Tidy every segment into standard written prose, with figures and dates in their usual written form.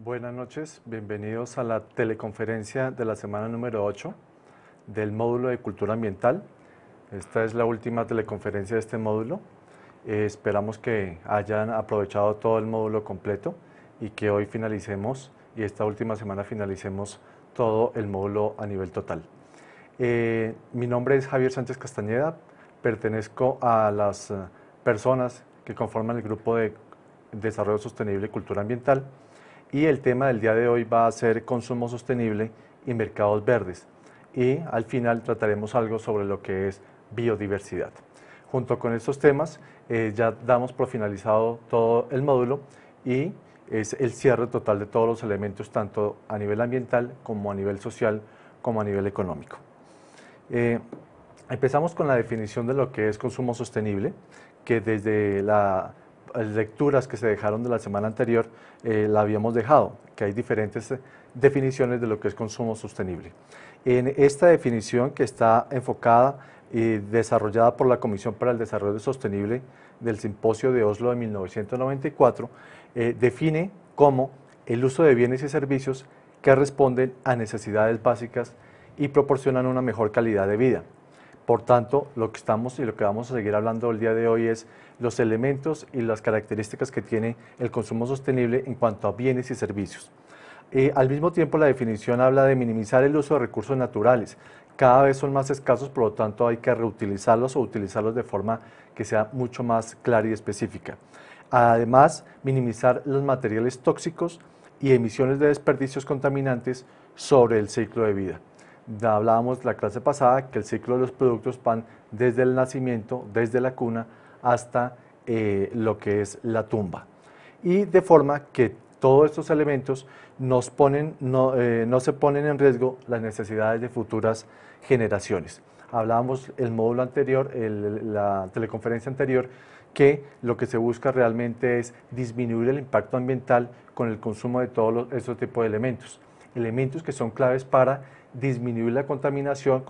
Buenas noches, bienvenidos a la teleconferencia de la semana número 8 del módulo de Cultura Ambiental. Esta es la última teleconferencia de este módulo. Esperamos que hayan aprovechado todo el módulo completo y que hoy finalicemos y esta última semana finalicemos todo el módulo a nivel total. Mi nombre es Javier Sánchez Castañeda, pertenezco a las personas que conforman el grupo de Desarrollo Sostenible y Cultura Ambiental. Y el tema del día de hoy va a ser consumo sostenible y mercados verdes. Y al final trataremos algo sobre lo que es biodiversidad. Junto con estos temas ya damos por finalizado todo el módulo y es el cierre total de todos los elementos, tanto a nivel ambiental como a nivel social como a nivel económico. Empezamos con la definición de lo que es consumo sostenible, que desde las lecturas que se dejaron de la semana anterior la habíamos dejado, que hay diferentes definiciones de lo que es consumo sostenible. En esta definición, que está enfocada y desarrollada por la Comisión para el Desarrollo Sostenible del Simposio de Oslo de 1994, define como el uso de bienes y servicios que responden a necesidades básicas y proporcionan una mejor calidad de vida. Por tanto, lo que estamos y lo que vamos a seguir hablando el día de hoy es los elementos y las características que tiene el consumo sostenible en cuanto a bienes y servicios. Al mismo tiempo, la definición habla de minimizar el uso de recursos naturales. Cada vez son más escasos, por lo tanto hay que reutilizarlos o utilizarlos de forma que sea mucho más clara y específica. Además, minimizar los materiales tóxicos y emisiones de desperdicios contaminantes sobre el ciclo de vida. Hablábamos la clase pasada que el ciclo de los productos van desde el nacimiento, desde la cuna, hasta lo que es la tumba. Y de forma que todos estos elementos no se ponen en riesgo las necesidades de futuras generaciones. Hablábamos el módulo anterior, la teleconferencia anterior, que lo que se busca realmente es disminuir el impacto ambiental con el consumo de todos estos tipos de elementos. Elementos que son claves para disminuir la contaminación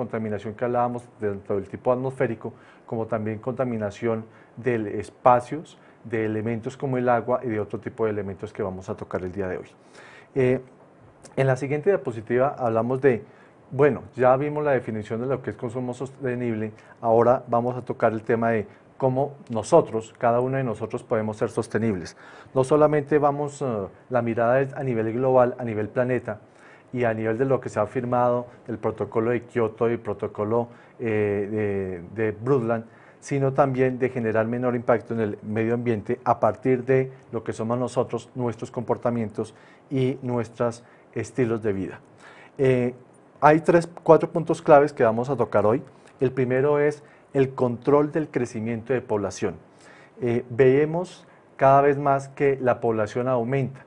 que hablábamos dentro del tipo atmosférico, como también contaminación de espacios, de elementos como el agua y de otro tipo de elementos que vamos a tocar el día de hoy. En la siguiente diapositiva hablamos de, bueno, ya vimos la definición de lo que es consumo sostenible, ahora vamos a tocar el tema de cómo nosotros, cada uno de nosotros podemos ser sostenibles. No solamente la mirada es a nivel global, a nivel planeta, y a nivel de lo que se ha firmado, el protocolo de Kioto y el protocolo de Brundtland, sino también de generar menor impacto en el medio ambiente a partir de lo que somos nosotros, nuestros comportamientos y nuestros estilos de vida. Hay 4 puntos claves que vamos a tocar hoy. El primero es el control del crecimiento de población. Vemos cada vez más que la población aumenta.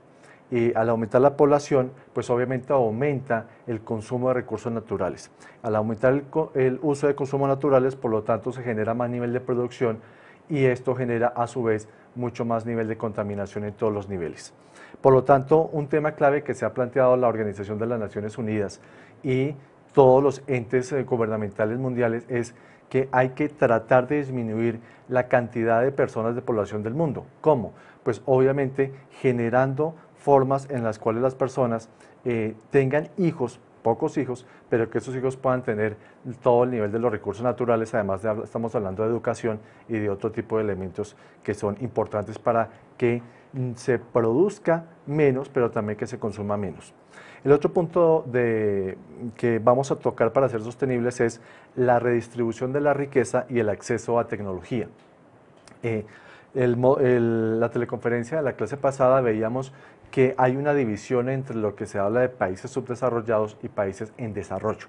Y al aumentar la población, pues obviamente aumenta el consumo de recursos naturales. Al aumentar el uso de consumos naturales, por lo tanto, se genera más nivel de producción y esto genera a su vez mucho más nivel de contaminación en todos los niveles. Por lo tanto, un tema clave que se ha planteado la Organización de las Naciones Unidas y todos los entes gubernamentales mundiales es que hay que tratar de disminuir la cantidad de personas de población del mundo. ¿Cómo? Pues obviamente generando formas en las cuales las personas tengan hijos, pocos hijos, pero que esos hijos puedan tener todo el nivel de los recursos naturales. Además estamos hablando de educación y de otro tipo de elementos que son importantes para que se produzca menos, pero también que se consuma menos. El otro punto que vamos a tocar para ser sostenibles es la redistribución de la riqueza y el acceso a tecnología. La teleconferencia de la clase pasada veíamos que hay una división entre lo que se habla de países subdesarrollados y países en desarrollo.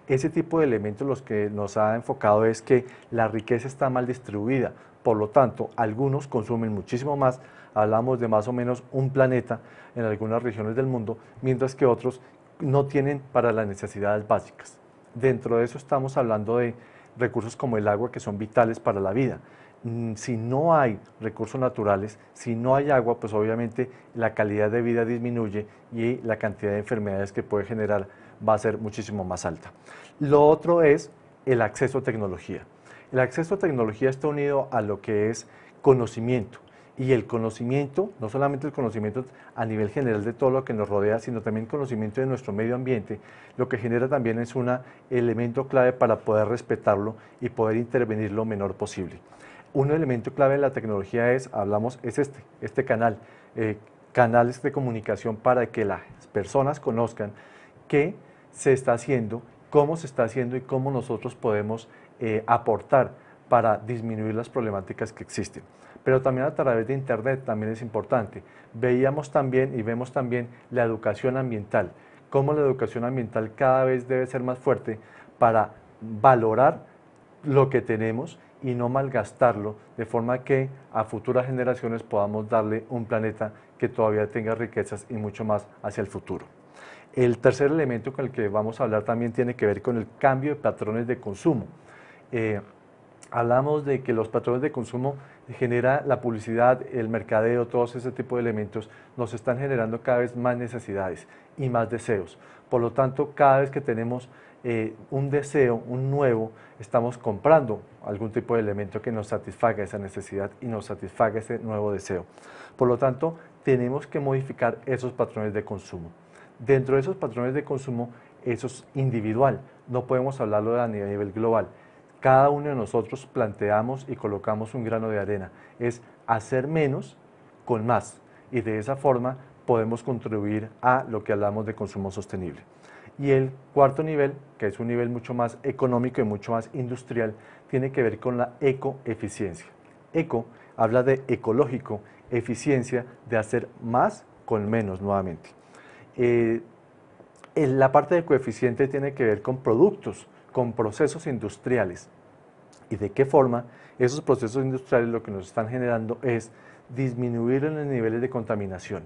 Ese tipo de elementos los que nos ha enfocado es que la riqueza está mal distribuida, por lo tanto, algunos consumen muchísimo más, hablamos de más o menos un planeta en algunas regiones del mundo, mientras que otros no tienen para las necesidades básicas. Dentro de eso estamos hablando de recursos como el agua, que son vitales para la vida. Si no hay recursos naturales, si no hay agua, pues obviamente la calidad de vida disminuye y la cantidad de enfermedades que puede generar va a ser muchísimo más alta. Lo otro es el acceso a tecnología. El acceso a tecnología está unido a lo que es conocimiento. Y el conocimiento, no solamente el conocimiento a nivel general de todo lo que nos rodea, sino también conocimiento de nuestro medio ambiente, lo que genera también es un elemento clave para poder respetarlo y poder intervenir lo menor posible. Un elemento clave de la tecnología es, es este canal, canales de comunicación para que las personas conozcan qué se está haciendo, cómo se está haciendo y cómo nosotros podemos aportar para disminuir las problemáticas que existen. Pero también a través de Internet también es importante. Veíamos también y vemos también la educación ambiental, cómo la educación ambiental cada vez debe ser más fuerte para valorar lo que tenemos y no malgastarlo, de forma que a futuras generaciones podamos darle un planeta que todavía tenga riquezas y mucho más hacia el futuro. El tercer elemento con el que vamos a hablar también tiene que ver con el cambio de patrones de consumo. Hablamos de que los patrones de consumo genera la publicidad, el mercadeo, todos ese tipo de elementos nos están generando cada vez más necesidades y más deseos. Por lo tanto, cada vez que tenemos un deseo, un nuevo, estamos comprando algún tipo de elemento que nos satisfaga esa necesidad y nos satisfaga ese nuevo deseo. Por lo tanto, tenemos que modificar esos patrones de consumo. Dentro de esos patrones de consumo, eso es individual, no podemos hablarlo a nivel global. Cada uno de nosotros planteamos y colocamos un grano de arena, es hacer menos con más, y de esa forma podemos contribuir a lo que hablamos de consumo sostenible. Y el cuarto nivel, que es un nivel mucho más económico y mucho más industrial, tiene que ver con la ecoeficiencia. Eco habla de ecológico, eficiencia, de hacer más con menos nuevamente. La parte de coeficiente tiene que ver con productos, con procesos industriales. ¿Y de qué forma esos procesos industriales lo que nos están generando es disminuir los niveles de contaminación?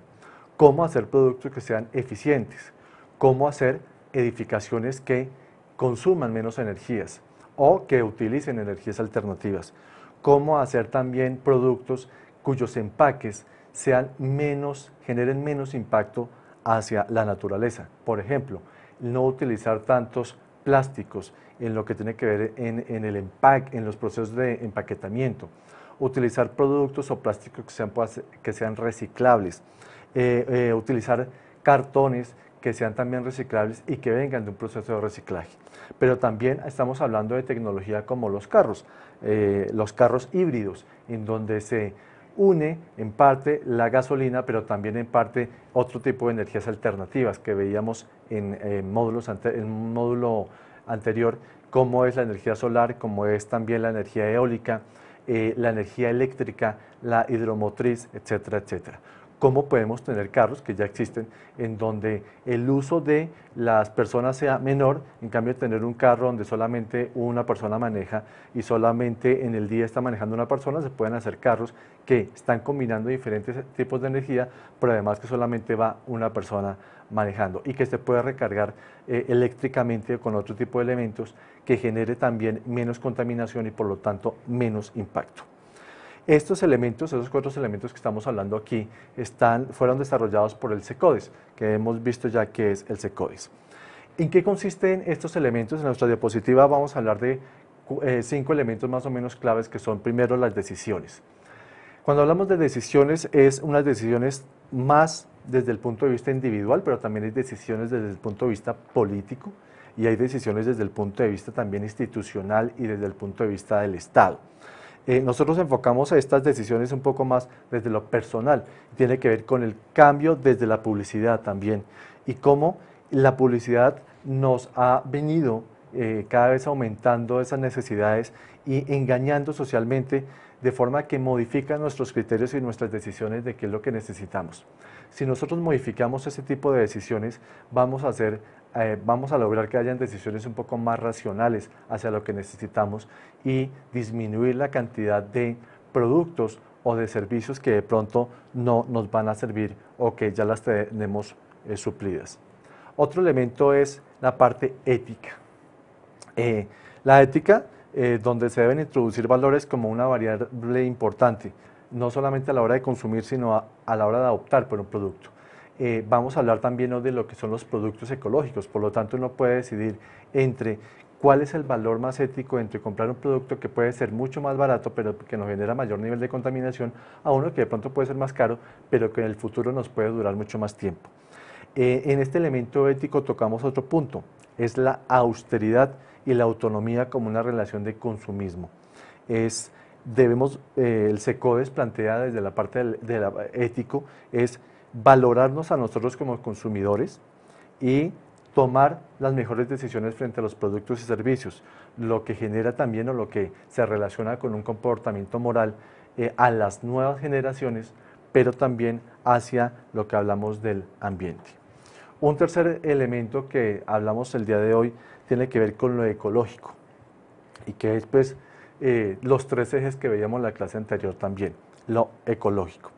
¿Cómo hacer productos que sean eficientes? ¿Cómo hacer edificaciones que consuman menos energías o que utilicen energías alternativas? ¿Cómo hacer también productos cuyos empaques generen menos impacto hacia la naturaleza? Por ejemplo, no utilizar tantos plásticos en lo que tiene que ver en el empaque, en los procesos de empaquetamiento, utilizar productos o plásticos que sean reciclables, utilizar cartones que sean también reciclables y que vengan de un proceso de reciclaje. Pero también estamos hablando de tecnología como los carros híbridos, en donde se une en parte la gasolina, pero también en parte otro tipo de energías alternativas que veíamos en un módulo anterior, como es la energía solar, como es también la energía eólica, la energía eléctrica, la hidromotriz, etcétera, etcétera. ¿Cómo podemos tener carros que ya existen en donde el uso de las personas sea menor, en cambio tener un carro donde solamente una persona maneja y solamente en el día está manejando una persona? Se pueden hacer carros que están combinando diferentes tipos de energía, pero además que solamente va una persona manejando y que se puede recargar eléctricamente con otro tipo de elementos que genere también menos contaminación y por lo tanto menos impacto. Estos elementos, esos cuatro elementos que estamos hablando aquí, fueron desarrollados por el CECODES, que hemos visto ya que es el CECODES. ¿En qué consisten estos elementos? En nuestra diapositiva vamos a hablar de 5 elementos más o menos claves, que son primero las decisiones. Cuando hablamos de decisiones, es unas decisiones más desde el punto de vista individual, pero también hay decisiones desde el punto de vista político y hay decisiones desde el punto de vista también institucional y desde el punto de vista del Estado. Nosotros enfocamos a estas decisiones un poco más desde lo personal, tiene que ver con el cambio desde la publicidad también y cómo la publicidad nos ha venido cada vez aumentando esas necesidades y engañando socialmente de forma que modifica nuestros criterios y nuestras decisiones de qué es lo que necesitamos. Si nosotros modificamos ese tipo de decisiones, vamos a lograr que hayan decisiones un poco más racionales hacia lo que necesitamos y disminuir la cantidad de productos o de servicios que de pronto no nos van a servir o que ya las tenemos suplidas. Otro elemento es la parte ética. La ética, donde se deben introducir valores como una variable importante, no solamente a la hora de consumir, sino a la hora de optar por un producto. Vamos a hablar también de lo que son los productos ecológicos, por lo tanto uno puede decidir entre cuál es el valor más ético entre comprar un producto que puede ser mucho más barato, pero que nos genera mayor nivel de contaminación, a uno que de pronto puede ser más caro, pero que en el futuro nos puede durar mucho más tiempo. En este elemento ético tocamos otro punto, es la austeridad y la autonomía como una relación de consumismo. El SECODES plantea desde la parte ético, es valorarnos a nosotros como consumidores y tomar las mejores decisiones frente a los productos y servicios, lo que genera también o lo que se relaciona con un comportamiento moral a las nuevas generaciones, pero también hacia lo que hablamos del ambiente. Un tercer elemento que hablamos el día de hoy tiene que ver con lo ecológico y que es pues los tres ejes que veíamos en la clase anterior también, lo ecológico.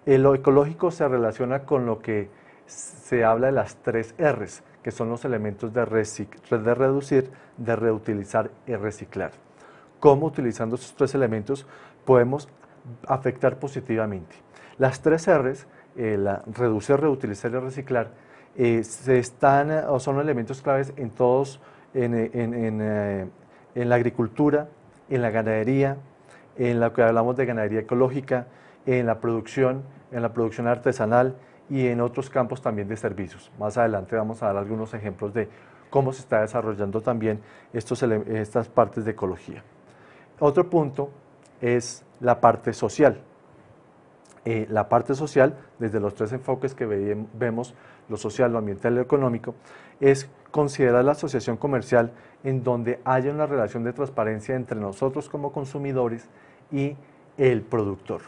Lo ecológico se relaciona con lo que se habla de las 3 R's, que son los elementos de reducir, de reutilizar y reciclar. ¿Cómo utilizando estos 3 elementos podemos afectar positivamente? Las 3 R's, reducir, reutilizar y reciclar, son elementos claves en todos, en la agricultura, en la ganadería, en lo que hablamos de ganadería ecológica, en la producción artesanal y en otros campos también de servicios. Más adelante vamos a dar algunos ejemplos de cómo se está desarrollando también estas partes de ecología. Otro punto es la parte social. La parte social, desde los 3 enfoques que vemos, lo social, lo ambiental y lo económico, es considerar la asociación comercial en donde haya una relación de transparencia entre nosotros como consumidores y el productor.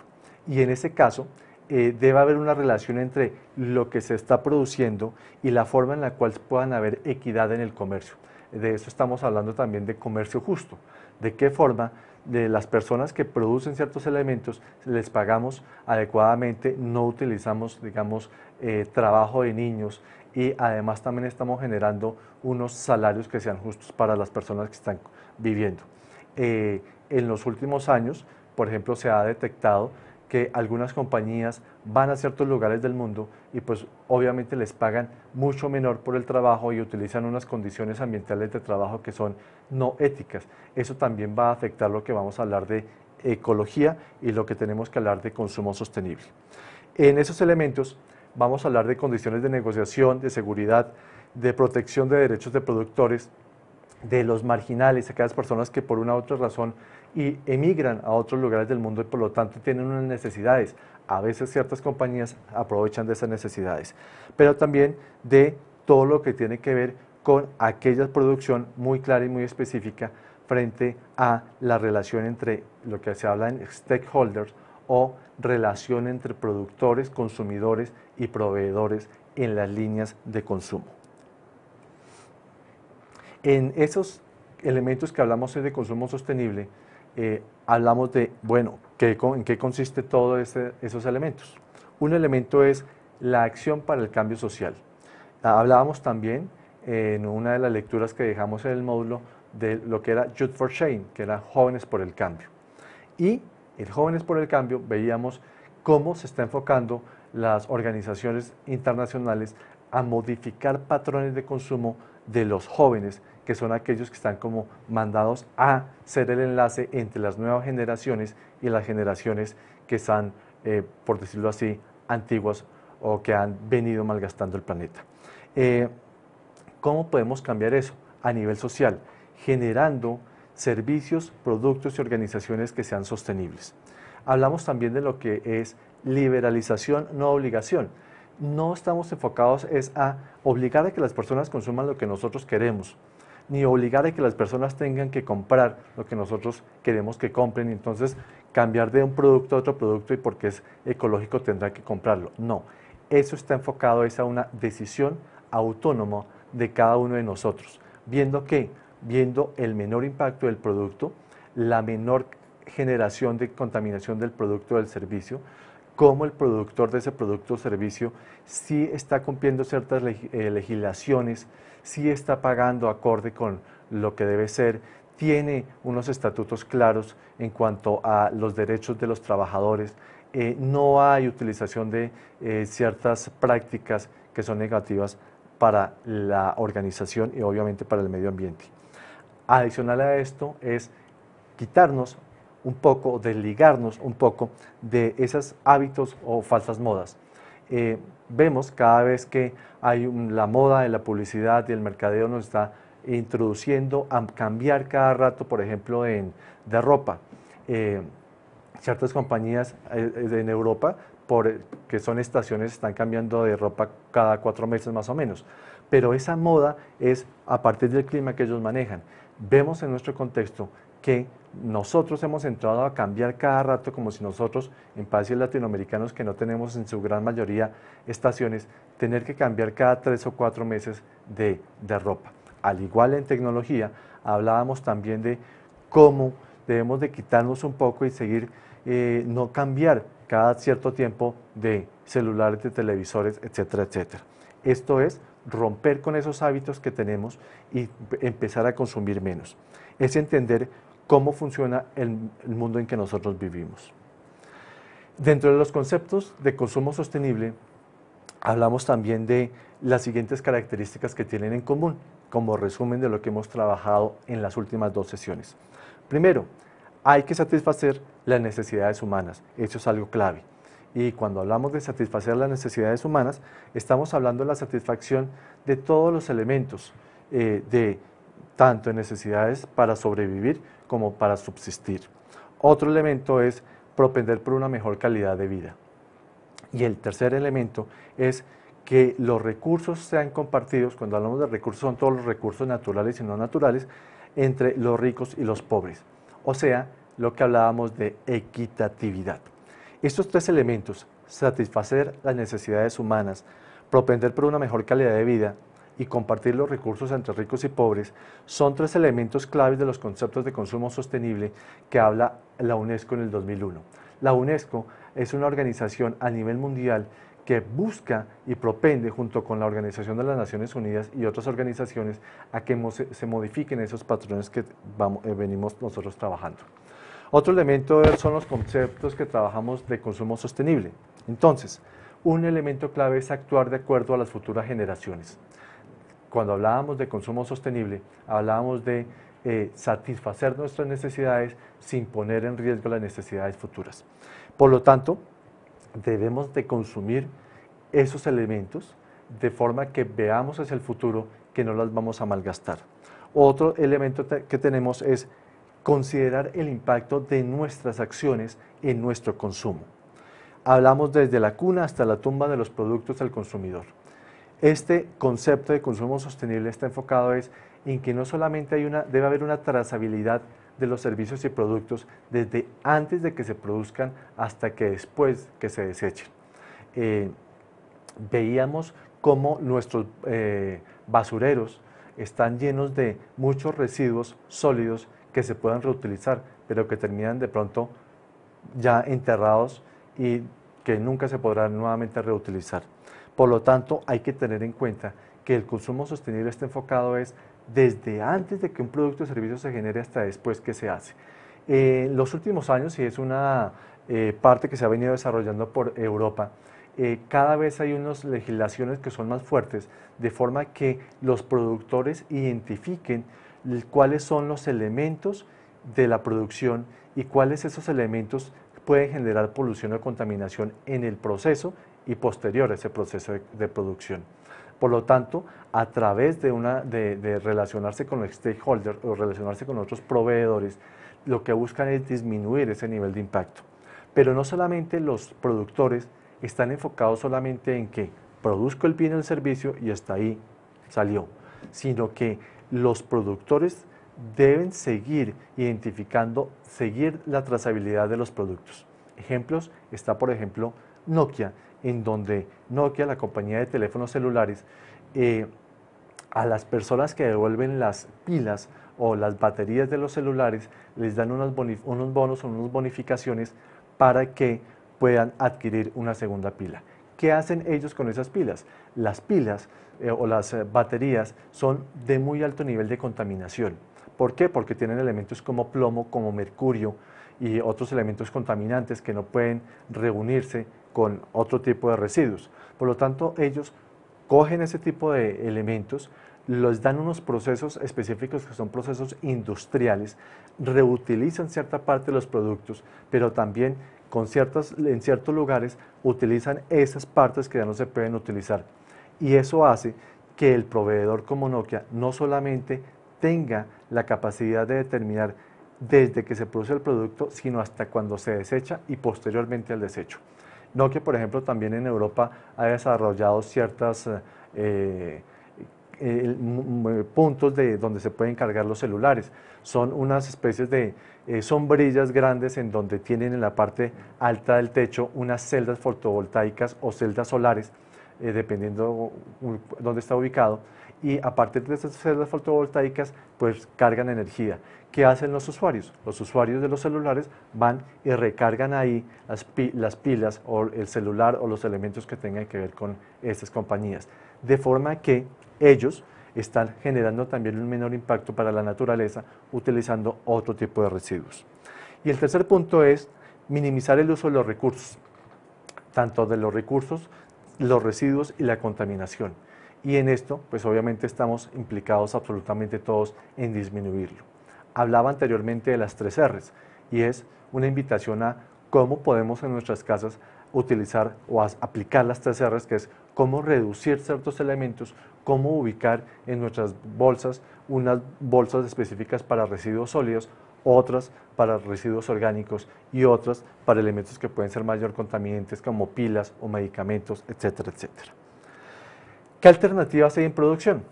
Y en ese caso, debe haber una relación entre lo que se está produciendo y la forma en la cual puedan haber equidad en el comercio. De eso estamos hablando también de comercio justo. De qué forma de las personas que producen ciertos elementos les pagamos adecuadamente, no utilizamos, digamos, trabajo de niños y además también estamos generando unos salarios que sean justos para las personas que están viviendo. En los últimos años, por ejemplo, se ha detectado que algunas compañías van a ciertos lugares del mundo y pues obviamente les pagan mucho menor por el trabajo y utilizan unas condiciones ambientales de trabajo que son no éticas. Eso también va a afectar lo que vamos a hablar de ecología y lo que tenemos que hablar de consumo sostenible. En esos elementos vamos a hablar de condiciones de negociación, de seguridad, de protección de derechos de productores, de los marginales, aquellas personas que por una u otra razón emigran a otros lugares del mundo y por lo tanto tienen unas necesidades. A veces ciertas compañías aprovechan de esas necesidades, pero también de todo lo que tiene que ver con aquella producción muy clara y muy específica frente a la relación entre lo que se habla en stakeholders o relación entre productores, consumidores y proveedores en las líneas de consumo. En esos elementos que hablamos de consumo sostenible, hablamos de, bueno, ¿en qué consiste todos esos elementos? Un elemento es la acción para el cambio social. Hablábamos también en una de las lecturas que dejamos en el módulo de lo que era Youth for Change, que era Jóvenes por el Cambio. Y en Jóvenes por el Cambio veíamos cómo se está enfocando las organizaciones internacionales a modificar patrones de consumo de los jóvenes, que son aquellos que están como mandados a ser el enlace entre las nuevas generaciones y las generaciones que están, por decirlo así, antiguas o que han venido malgastando el planeta. ¿Cómo podemos cambiar eso? A nivel social, generando servicios, productos y organizaciones que sean sostenibles. Hablamos también de lo que es liberalización, no obligación. No estamos enfocados a obligar a que las personas consuman lo que nosotros queremos, ni obligar a que las personas tengan que comprar lo que nosotros queremos que compren, y entonces cambiar de un producto a otro producto y porque es ecológico tendrá que comprarlo. No, eso está enfocado a una decisión autónoma de cada uno de nosotros, viendo el menor impacto del producto, la menor generación de contaminación del producto o del servicio, cómo el productor de ese producto o servicio sí está cumpliendo ciertas legislaciones, sí está pagando acorde con lo que debe ser, tiene unos estatutos claros en cuanto a los derechos de los trabajadores, no hay utilización de ciertas prácticas que son negativas para la organización y obviamente para el medio ambiente. Adicional a esto es quitarnos un poco, desligarnos un poco de esos hábitos o falsas modas. Vemos cada vez que hay la moda de la publicidad y el mercadeo nos está introduciendo a cambiar cada rato, por ejemplo, de ropa. Ciertas compañías en Europa, que son estaciones, están cambiando de ropa cada 4 meses más o menos. Pero esa moda es a partir del clima que ellos manejan. Vemos en nuestro contexto que nosotros hemos entrado a cambiar cada rato como si nosotros, en países latinoamericanos que no tenemos en su gran mayoría estaciones, tener que cambiar cada 3 o 4 meses de ropa. Al igual en tecnología, hablábamos también de cómo debemos de quitarnos un poco y seguir, no cambiar cada cierto tiempo de celulares, de televisores, etcétera, etcétera. Esto es romper con esos hábitos que tenemos y empezar a consumir menos. Es entender cómo funciona el mundo en que nosotros vivimos. Dentro de los conceptos de consumo sostenible, hablamos también de las siguientes características que tienen en común, como resumen de lo que hemos trabajado en las últimas 2 sesiones. Primero, hay que satisfacer las necesidades humanas, eso es algo clave. Y cuando hablamos de satisfacer las necesidades humanas, estamos hablando de la satisfacción de todos los elementos, tanto en necesidades para sobrevivir como para subsistir. Otro elemento es propender por una mejor calidad de vida. Y el tercer elemento es que los recursos sean compartidos. Cuando hablamos de recursos, son todos los recursos naturales y no naturales, entre los ricos y los pobres. O sea, lo que hablábamos de equitatividad. Estos 3 elementos, satisfacer las necesidades humanas, propender por una mejor calidad de vida y compartir los recursos entre ricos y pobres, son 3 elementos claves de los conceptos de consumo sostenible que habla la UNESCO en el 2001. La UNESCO es una organización a nivel mundial que busca y propende, junto con la Organización de las Naciones Unidas y otras organizaciones, a que se modifiquen esos patrones que venimos nosotros trabajando. Otro elemento son los conceptos que trabajamos de consumo sostenible. Entonces, un elemento clave es actuar de acuerdo a las futuras generaciones. Cuando hablábamos de consumo sostenible, hablábamos de satisfacer nuestras necesidades sin poner en riesgo las necesidades futuras. Por lo tanto, debemos de consumir esos elementos de forma que veamos hacia el futuro que no las vamos a malgastar. Otro elemento que tenemos es considerar el impacto de nuestras acciones en nuestro consumo. Hablamos desde la cuna hasta la tumba de los productos al consumidor. Este concepto de consumo sostenible está enfocado en que no solamente debe haber una trazabilidad de los servicios y productos desde antes de que se produzcan hasta que después que se desechen. Veíamos cómo nuestros basureros están llenos de muchos residuos sólidos que se puedan reutilizar, pero que terminan de pronto ya enterrados y que nunca se podrán nuevamente reutilizar. Por lo tanto, hay que tener en cuenta que el consumo sostenible está enfocado desde antes de que un producto o servicio se genere hasta después que se hace. En los últimos años, y es una parte que se ha venido desarrollando por Europa, cada vez hay unas legislaciones que son más fuertes, de forma que los productores identifiquen cuáles son los elementos de la producción y cuáles esos elementos pueden generar polución o contaminación en el proceso y posterior a ese proceso de producción. Por lo tanto, a través de relacionarse con los stakeholders o relacionarse con otros proveedores, lo que buscan es disminuir ese nivel de impacto. Pero no solamente los productores están enfocados solamente en que produzco el bien o el servicio y hasta ahí salió, sino que los productores deben seguir identificando, seguir la trazabilidad de los productos. Ejemplos, está por ejemplo Nokia, en donde Nokia, la compañía de teléfonos celulares, a las personas que devuelven las pilas o las baterías de los celulares, les dan unos bonos o unas bonificaciones para que puedan adquirir una segunda pila. ¿Qué hacen ellos con esas pilas? Las pilas o las baterías son de muy alto nivel de contaminación. ¿Por qué? Porque tienen elementos como plomo, como mercurio y otros elementos contaminantes que no pueden reunirse con otro tipo de residuos. Por lo tanto, ellos cogen ese tipo de elementos, les dan unos procesos específicos que son procesos industriales, reutilizan cierta parte de los productos, pero también en ciertos lugares utilizan esas partes que ya no se pueden utilizar. Y eso hace que el proveedor como Nokia no solamente tenga la capacidad de determinar desde que se produce el producto, sino hasta cuando se desecha y posteriormente al desecho. Nokia, por ejemplo, también en Europa ha desarrollado ciertos puntos donde se pueden cargar los celulares. Son unas especies de sombrillas grandes en donde tienen en la parte alta del techo unas celdas fotovoltaicas o celdas solares, dependiendo dónde está ubicado, y a partir de esas celdas fotovoltaicas pues cargan energía. ¿Qué hacen los usuarios? Los usuarios de los celulares van y recargan ahí las pilas o el celular o los elementos que tengan que ver con estas compañías, de forma que ellos están generando también un menor impacto para la naturaleza utilizando otro tipo de residuos. Y el tercer punto es minimizar el uso de los recursos, tanto de los recursos, los residuos y la contaminación. Y en esto, pues obviamente estamos implicados absolutamente todos en disminuirlo. Hablaba anteriormente de las 3 R's y es una invitación a cómo podemos en nuestras casas utilizar o aplicar las 3 R's, que es cómo reducir ciertos elementos, cómo ubicar en nuestras bolsas unas bolsas específicas para residuos sólidos, otras para residuos orgánicos y otras para elementos que pueden ser mayor contaminantes como pilas o medicamentos, etcétera, etcétera. ¿Qué alternativas hay en producción?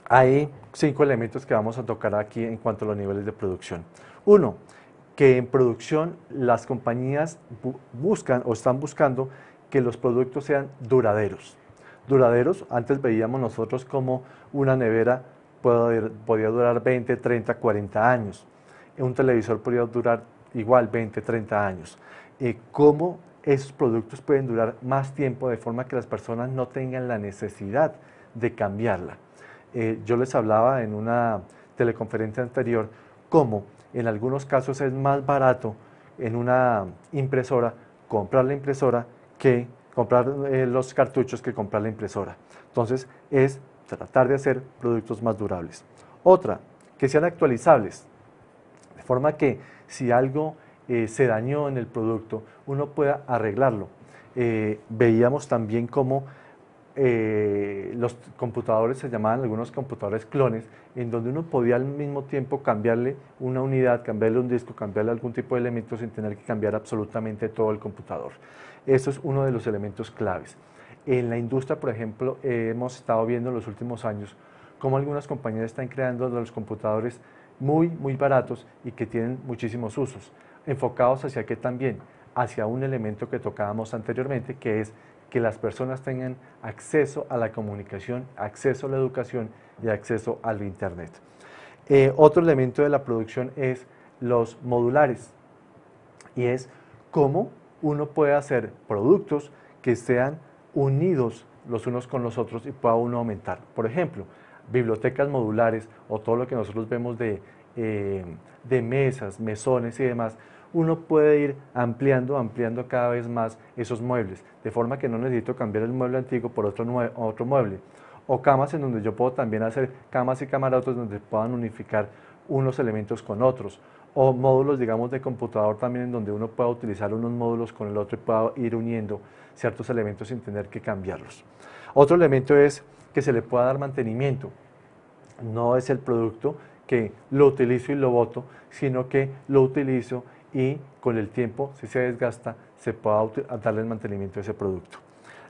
Hay 5 elementos que vamos a tocar aquí en cuanto a los niveles de producción. Uno, que en producción las compañías buscan o están buscando que los productos sean duraderos. Duraderos, antes veíamos nosotros como una nevera podía durar 20, 30, 40 años. Un televisor podía durar igual 20, 30 años. ¿Cómo esos productos pueden durar más tiempo de forma que las personas no tengan la necesidad de cambiarla? Yo les hablaba en una teleconferencia anterior cómo en algunos casos es más barato en una impresora comprar la impresora que comprar los cartuchos que comprar la impresora. Entonces es tratar de hacer productos más durables. Otra, que sean actualizables, de forma que si algo se dañó en el producto, uno pueda arreglarlo. Veíamos también cómo los computadores se llamaban algunos computadores clones, en donde uno podía al mismo tiempo cambiarle una unidad, cambiarle un disco, cambiarle algún tipo de elemento sin tener que cambiar absolutamente todo el computador. Eso es uno de los elementos claves. En la industria, por ejemplo, hemos estado viendo en los últimos años cómo algunas compañías están creando los computadores muy baratos y que tienen muchísimos usos, enfocados hacia qué también, hacia un elemento que tocábamos anteriormente, que es que las personas tengan acceso a la comunicación, acceso a la educación y acceso al Internet. Otro elemento de la producción es los modulares, y es cómo uno puede hacer productos que sean unidos los unos con los otros y pueda uno aumentar. Por ejemplo, bibliotecas modulares o todo lo que nosotros vemos de mesas, mesones y demás, uno puede ir ampliando cada vez más esos muebles, de forma que no necesito cambiar el mueble antiguo por otro mueble. O camas en donde yo puedo también hacer camas y camarotes donde puedan unificar unos elementos con otros. O módulos, digamos, de computador también en donde uno pueda utilizar unos módulos con el otro y pueda ir uniendo ciertos elementos sin tener que cambiarlos. Otro elemento es que se le pueda dar mantenimiento. No es el producto que lo utilizo y lo boto, sino que lo utilizo y con el tiempo, si se desgasta, se pueda darle el mantenimiento a ese producto.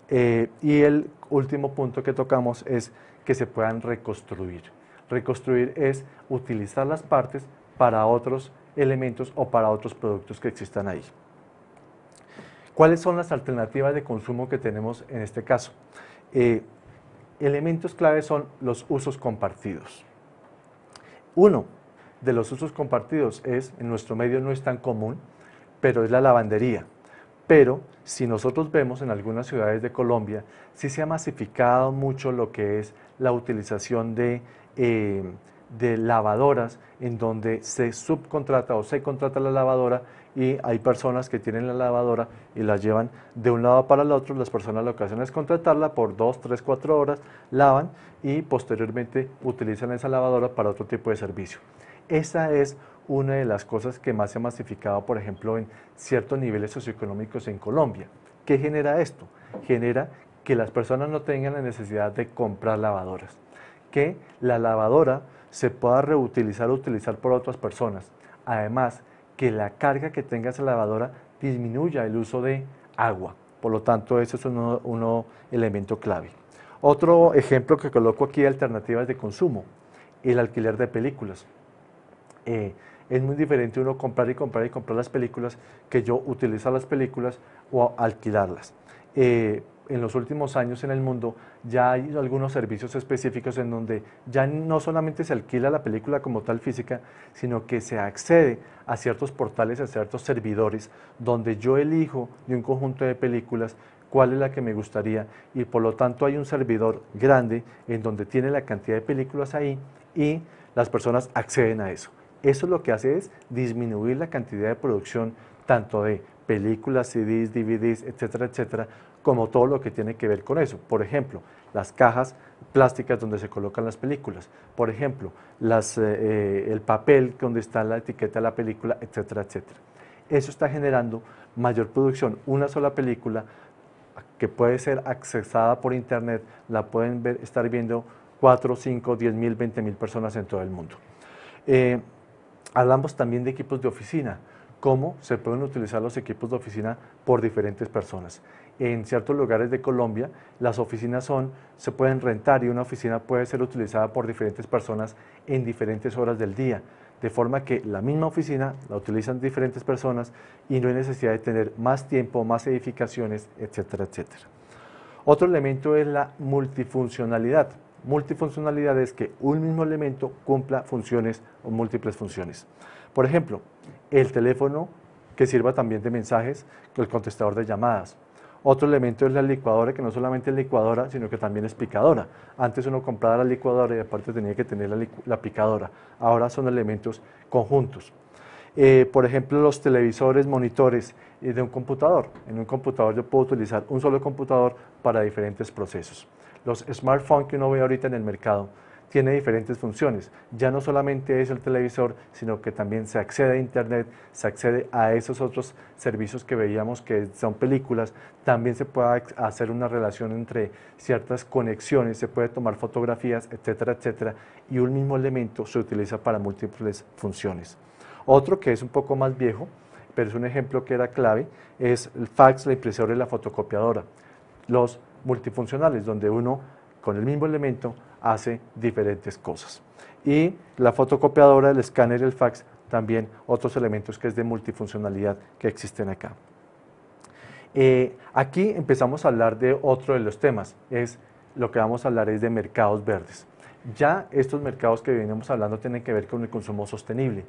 Y el último punto que tocamos es que se puedan reconstruir. Reconstruir es utilizar las partes para otros elementos o para otros productos que existan ahí. ¿Cuáles son las alternativas de consumo que tenemos en este caso? Elementos claves son los usos compartidos. Uno de los usos compartidos en nuestro medio no es tan común, pero es la lavandería. Pero si nosotros vemos en algunas ciudades de Colombia, sí se ha masificado mucho lo que es la utilización de lavadoras en donde se subcontrata o se contrata la lavadora y hay personas que tienen la lavadora y la llevan de un lado para el otro. Las personas lo que hacen es contratarla por 2, 3, 4 horas, lavan y posteriormente utilizan esa lavadora para otro tipo de servicio. Esa es una de las cosas que más se ha masificado, por ejemplo, en ciertos niveles socioeconómicos en Colombia. ¿Qué genera esto? Genera que las personas no tengan la necesidad de comprar lavadoras, que la lavadora se pueda reutilizar o utilizar por otras personas. Además, que la carga que tenga esa lavadora disminuya el uso de agua. Por lo tanto, eso es un elemento clave. Otro ejemplo que coloco aquí de alternativas de consumo, el alquiler de películas. Es muy diferente uno comprar y comprar y comprar las películas que yo utilizar las películas o alquilarlas. En los últimos años en el mundo ya hay algunos servicios específicos en donde ya no solamente se alquila la película como tal física, sino que se accede a ciertos portales, a ciertos servidores, donde yo elijo de un conjunto de películas cuál es la que me gustaría y por lo tanto hay un servidor grande en donde tiene la cantidad de películas ahí y las personas acceden a eso. Eso lo que hace es disminuir la cantidad de producción tanto de películas, CDs, DVDs, etcétera, etcétera, como todo lo que tiene que ver con eso. Por ejemplo, las cajas plásticas donde se colocan las películas, por ejemplo, el papel donde está la etiqueta de la película, etcétera, etcétera. Eso está generando mayor producción. Una sola película que puede ser accesada por internet, la pueden estar viendo 4, 5, 10 mil, 20 mil personas en todo el mundo. Hablamos también de equipos de oficina, cómo se pueden utilizar los equipos de oficina por diferentes personas. En ciertos lugares de Colombia, las oficinas se pueden rentar y una oficina puede ser utilizada por diferentes personas en diferentes horas del día, de forma que la misma oficina la utilizan diferentes personas y no hay necesidad de tener más tiempo, más edificaciones, etcétera, etcétera. Otro elemento es la multifuncionalidad. Multifuncionalidad es que un mismo elemento cumpla funciones o múltiples funciones. Por ejemplo, el teléfono que sirva también de mensajes, el contestador de llamadas. Otro elemento es la licuadora, que no solamente es licuadora, sino que también es picadora. Antes uno compraba la licuadora y aparte tenía que tener la picadora. Ahora son elementos conjuntos. Por ejemplo, los televisores, monitores de un computador. En un computador yo puedo utilizar un solo computador para diferentes procesos. Los smartphones que uno ve ahorita en el mercado tiene diferentes funciones. Ya no solamente es el televisor, sino que también se accede a internet, se accede a esos otros servicios que veíamos que son películas. También se puede hacer una relación entre ciertas conexiones, se puede tomar fotografías, etcétera, etcétera, y un mismo elemento se utiliza para múltiples funciones. Otro que es un poco más viejo, pero es un ejemplo que era clave, es el fax, la impresora y la fotocopiadora. Los multifuncionales, donde uno con el mismo elemento hace diferentes cosas. Y la fotocopiadora, el escáner y el fax, también otros elementos que es de multifuncionalidad que existen acá. Aquí empezamos a hablar de otro de los temas, lo que vamos a hablar es de mercados verdes. Ya estos mercados que venimos hablando tienen que ver con el consumo sostenible,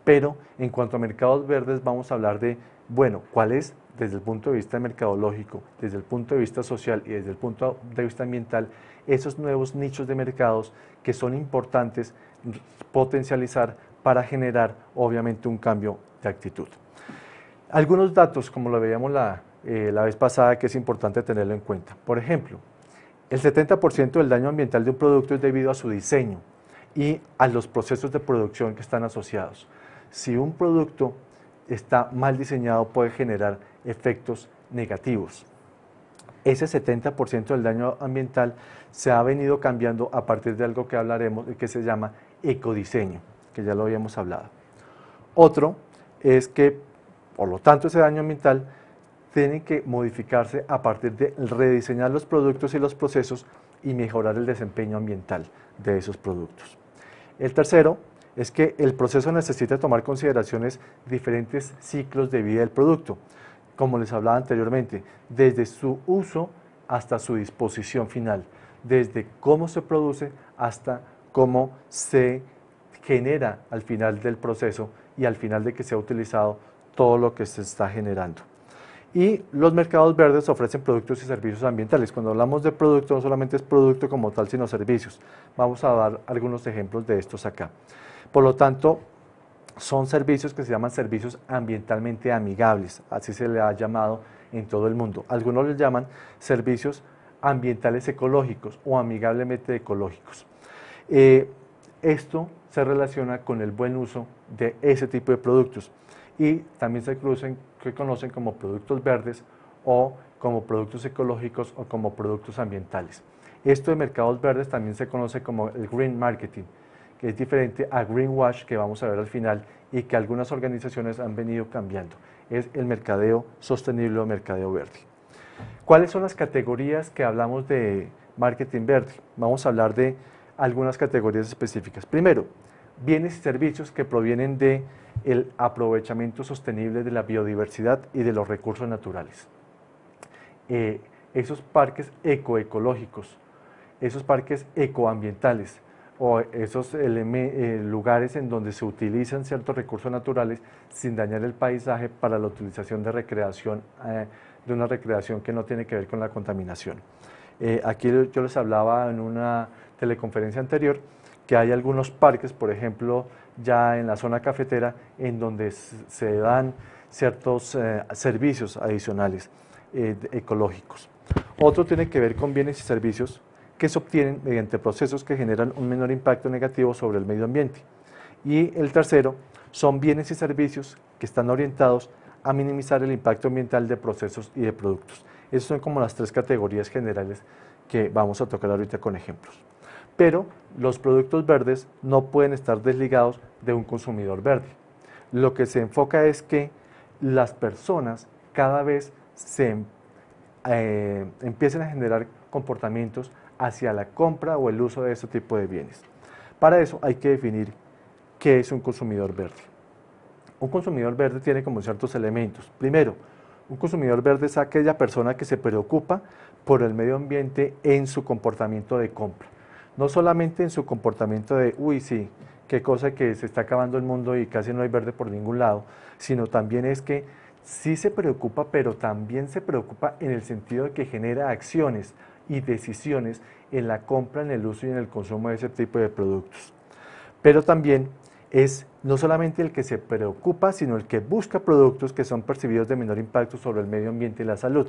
pero en cuanto a mercados verdes vamos a hablar de, bueno, ¿cuál es desde el punto de vista mercadológico, desde el punto de vista social y desde el punto de vista ambiental, esos nuevos nichos de mercados que son importantes potencializar para generar obviamente un cambio de actitud? Algunos datos, como lo veíamos la vez pasada, que es importante tenerlo en cuenta. Por ejemplo, el 70% del daño ambiental de un producto es debido a su diseño y a los procesos de producción que están asociados. Si un producto está mal diseñado puede generar efectos negativos. Ese 70% del daño ambiental se ha venido cambiando a partir de algo que hablaremos que se llama ecodiseño, que ya lo habíamos hablado. Otro es que, por lo tanto, ese daño ambiental tiene que modificarse a partir de rediseñar los productos y los procesos y mejorar el desempeño ambiental de esos productos. El tercero es que el proceso necesita tomar consideraciones diferentes ciclos de vida del producto, como les hablaba anteriormente, desde su uso hasta su disposición final, desde cómo se produce hasta cómo se genera al final del proceso y al final de que se ha utilizado todo lo que se está generando. Y los mercados verdes ofrecen productos y servicios ambientales. Cuando hablamos de producto, no solamente es producto como tal, sino servicios. Vamos a dar algunos ejemplos de estos acá. Por lo tanto, son servicios que se llaman servicios ambientalmente amigables, así se le ha llamado en todo el mundo. Algunos les llaman servicios ambientales ecológicos o amigablemente ecológicos. Esto se relaciona con el buen uso de ese tipo de productos y también se conocen como productos verdes o como productos ecológicos o como productos ambientales. Esto de mercados verdes también se conoce como el green marketing, que es diferente a greenwash, que vamos a ver al final y que algunas organizaciones han venido cambiando. Es el mercadeo sostenible o mercadeo verde. ¿Cuáles son las categorías que hablamos de marketing verde? Vamos a hablar de algunas categorías específicas. Primero, bienes y servicios que provienen del aprovechamiento sostenible de la biodiversidad y de los recursos naturales. Esos parques ecoecológicos, esos parques ecoambientales o esos lugares en donde se utilizan ciertos recursos naturales sin dañar el paisaje para la utilización de recreación, de una recreación que no tiene que ver con la contaminación. Aquí yo les hablaba en una teleconferencia anterior que hay algunos parques, por ejemplo, ya en la zona cafetera, en donde se dan ciertos servicios adicionales ecológicos. Otro tiene que ver con bienes y servicios que se obtienen mediante procesos que generan un menor impacto negativo sobre el medio ambiente. Y el tercero son bienes y servicios que están orientados a minimizar el impacto ambiental de procesos y de productos. Esas son como las tres categorías generales que vamos a tocar ahorita con ejemplos. Pero los productos verdes no pueden estar desligados de un consumidor verde. Lo que se enfoca es que las personas cada vez empiecen a generar comportamientos hacia la compra o el uso de este tipo de bienes. Para eso hay que definir qué es un consumidor verde. Un consumidor verde tiene como ciertos elementos. Primero, un consumidor verde es aquella persona que se preocupa por el medio ambiente en su comportamiento de compra. No solamente en su comportamiento de, uy, sí, qué cosa que se está acabando el mundo y casi no hay verde por ningún lado, sino también es que sí se preocupa, pero también se preocupa en el sentido de que genera acciones y decisiones en la compra, en el uso y en el consumo de ese tipo de productos. Pero también es no solamente el que se preocupa, sino el que busca productos que son percibidos de menor impacto sobre el medio ambiente y la salud.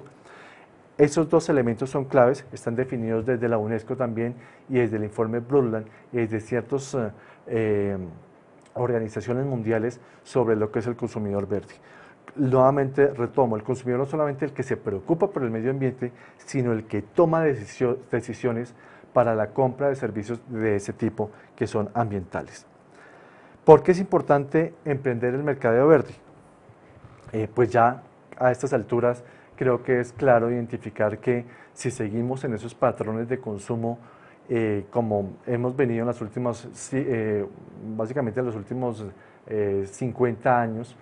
Esos dos elementos son claves, están definidos desde la UNESCO también y desde el informe Brundtland y desde ciertas organizaciones mundiales sobre lo que es el consumidor verde. Nuevamente retomo, el consumidor no solamente el que se preocupa por el medio ambiente, sino el que toma decisiones para la compra de servicios de ese tipo que son ambientales. ¿Por qué es importante emprender el mercadeo verde? Pues ya a estas alturas creo que es claro identificar que si seguimos en esos patrones de consumo como hemos venido en las últimas, básicamente en los últimos 50 años,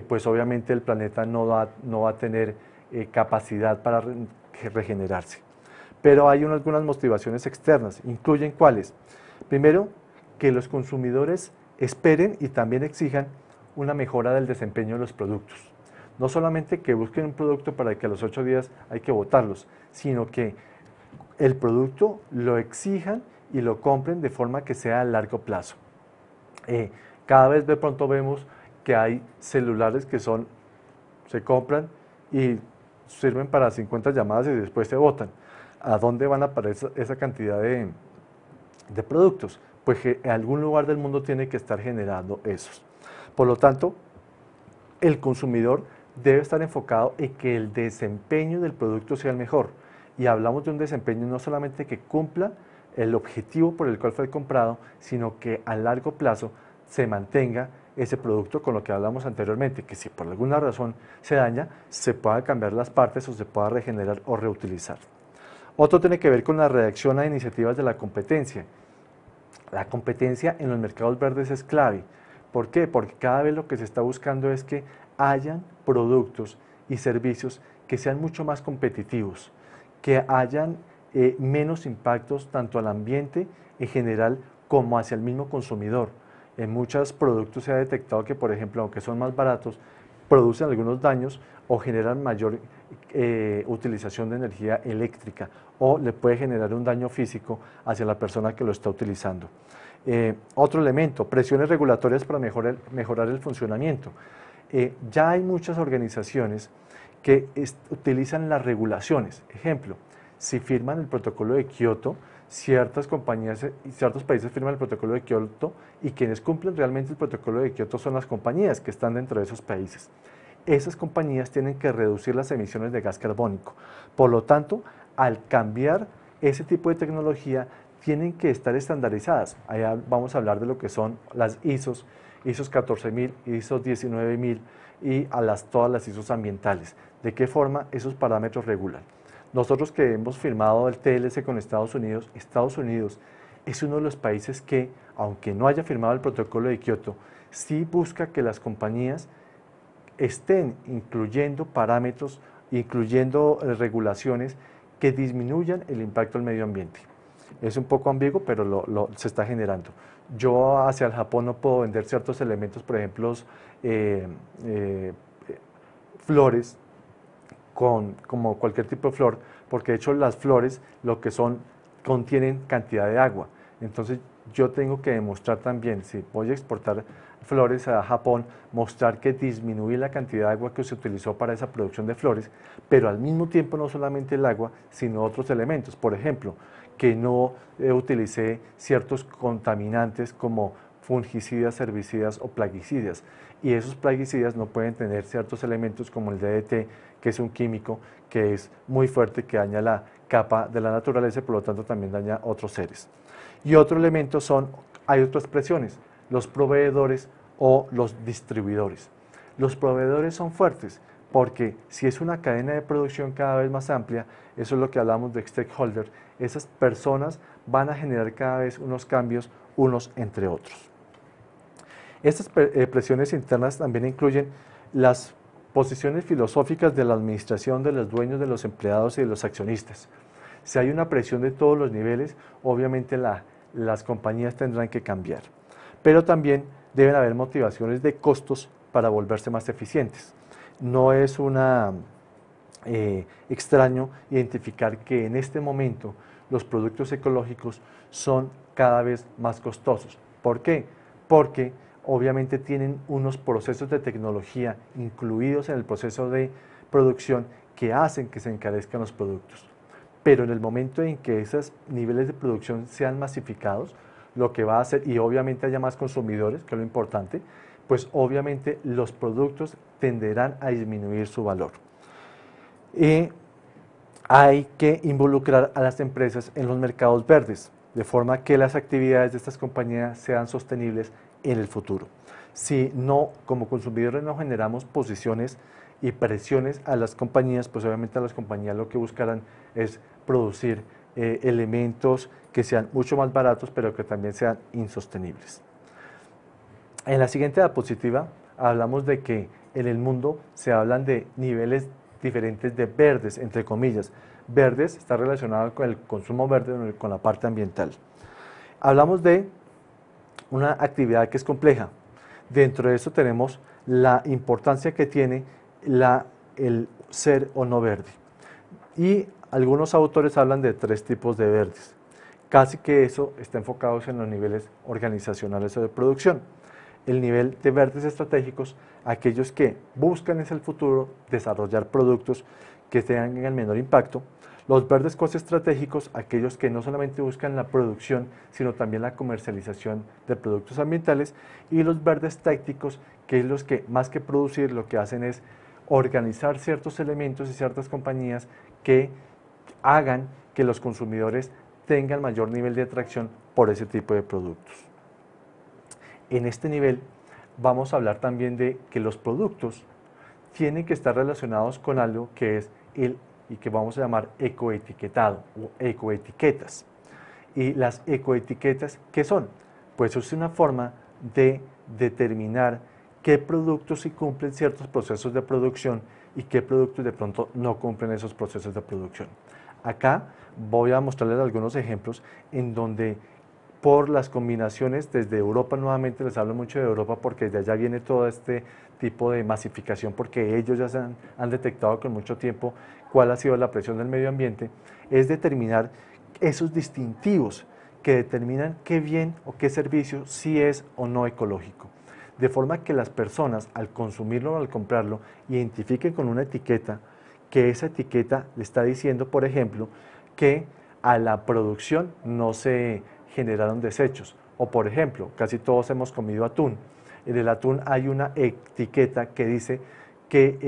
pues obviamente el planeta no va a tener capacidad para regenerarse. Pero hay algunas motivaciones externas, ¿incluyen cuáles? Primero, que los consumidores esperen y también exijan una mejora del desempeño de los productos. No solamente que busquen un producto para que a los 8 días hay que botarlos, sino que el producto lo exijan y lo compren de forma que sea a largo plazo. Cada vez de pronto vemos que hay celulares que se compran y sirven para 50 llamadas y después se botan. ¿A dónde van a parar esa cantidad de productos? Pues que en algún lugar del mundo tiene que estar generando esos. Por lo tanto, el consumidor debe estar enfocado en que el desempeño del producto sea el mejor. Y hablamos de un desempeño no solamente que cumpla el objetivo por el cual fue comprado, sino que a largo plazo se mantenga ese producto, con lo que hablamos anteriormente, que si por alguna razón se daña, se pueda cambiar las partes o se pueda regenerar o reutilizar. Otro tiene que ver con la reacción a iniciativas de la competencia. La competencia en los mercados verdes es clave. ¿Por qué? Porque cada vez lo que se está buscando es que hayan productos y servicios que sean mucho más competitivos, que hayan menos impactos tanto al ambiente en general como hacia el mismo consumidor. En muchos productos se ha detectado que, por ejemplo, aunque son más baratos, producen algunos daños o generan mayor utilización de energía eléctrica o le puede generar un daño físico hacia la persona que lo está utilizando. Otro elemento, presiones regulatorias para mejorar el funcionamiento. Ya hay muchas organizaciones que utilizan las regulaciones. Ejemplo, si firman el protocolo de Kioto, ciertas compañías y ciertos países firman el protocolo de Kioto y quienes cumplen realmente el protocolo de Kioto son las compañías que están dentro de esos países. Esas compañías tienen que reducir las emisiones de gas carbónico. Por lo tanto, al cambiar ese tipo de tecnología, tienen que estar estandarizadas. Allá vamos a hablar de lo que son las ISOs, ISOs 14000, ISOs 19000 y todas las ISOs ambientales. ¿De qué forma esos parámetros regulan? Nosotros que hemos firmado el TLC con Estados Unidos es uno de los países que, aunque no haya firmado el protocolo de Kioto, sí busca que las compañías estén incluyendo parámetros, incluyendo regulaciones que disminuyan el impacto al medio ambiente. Es un poco ambiguo, pero se está generando. Yo hacia el Japón no puedo vender ciertos elementos, por ejemplo, flores, como cualquier tipo de flor, porque de hecho las flores lo que son contienen cantidad de agua. Entonces yo tengo que demostrar también, si voy a exportar flores a Japón, mostrar que disminuí la cantidad de agua que se utilizó para esa producción de flores, pero al mismo tiempo no solamente el agua, sino otros elementos. Por ejemplo, que no utilicé ciertos contaminantes como fungicidas, herbicidas o plaguicidas. Y esos plaguicidas no pueden tener ciertos elementos como el DDT, que es un químico que es muy fuerte, que daña la capa de la naturaleza y por lo tanto también daña otros seres. Y otro elemento hay otras presiones, los proveedores o los distribuidores. Los proveedores son fuertes porque si es una cadena de producción cada vez más amplia, eso es lo que hablamos de stakeholder, esas personas van a generar cada vez unos cambios unos entre otros. Estas presiones internas también incluyen las posiciones filosóficas de la administración, de los dueños, de los empleados y de los accionistas. Si hay una presión de todos los niveles, obviamente las compañías tendrán que cambiar. Pero también deben haber motivaciones de costos para volverse más eficientes. No es extraño identificar que en este momento los productos ecológicos son cada vez más costosos. ¿Por qué? Porque obviamente tienen unos procesos de tecnología incluidos en el proceso de producción que hacen que se encarezcan los productos. Pero en el momento en que esos niveles de producción sean masificados, lo que va a hacer, y obviamente haya más consumidores, que es lo importante, pues obviamente los productos tenderán a disminuir su valor. Y hay que involucrar a las empresas en los mercados verdes, de forma que las actividades de estas compañías sean sostenibles en el futuro. Si no, como consumidores no generamos posiciones y presiones a las compañías, pues obviamente a las compañías lo que buscarán es producir elementos que sean mucho más baratos, pero que también sean insostenibles. En la siguiente diapositiva hablamos de que en el mundo se hablan de niveles diferentes de verdes, entre comillas. Verdes está relacionado con el consumo verde, con la parte ambiental. Hablamos de una actividad que es compleja. Dentro de eso tenemos la importancia que tiene el ser o no verde. Y algunos autores hablan de 3 tipos de verdes. Casi que eso está enfocado en los niveles organizacionales o de producción. El nivel de verdes estratégicos, aquellos que buscan en el futuro desarrollar productos que tengan el menor impacto. Los verdes coste estratégicos, aquellos que no solamente buscan la producción, sino también la comercialización de productos ambientales. Y los verdes tácticos, que es los que más que producir, lo que hacen es organizar ciertos elementos y ciertas compañías que hagan que los consumidores tengan mayor nivel de atracción por ese tipo de productos. En este nivel vamos a hablar también de que los productos tienen que estar relacionados con algo que es y que vamos a llamar ecoetiquetado o ecoetiquetas. ¿Y las ecoetiquetas qué son? Pues es una forma de determinar qué productos sí cumplen ciertos procesos de producción y qué productos de pronto no cumplen esos procesos de producción. Acá voy a mostrarles algunos ejemplos en donde por las combinaciones desde Europa. Nuevamente les hablo mucho de Europa porque desde allá viene todo este tipo de masificación, porque ellos ya han detectado con mucho tiempo cuál ha sido la presión del medio ambiente, es determinar esos distintivos que determinan qué bien o qué servicio sí es o no ecológico. De forma que las personas al consumirlo o al comprarlo identifiquen con una etiqueta, que esa etiqueta le está diciendo, por ejemplo, que a la producción no se generaron desechos. O por ejemplo, casi todos hemos comido atún. En el atún hay una etiqueta que dice que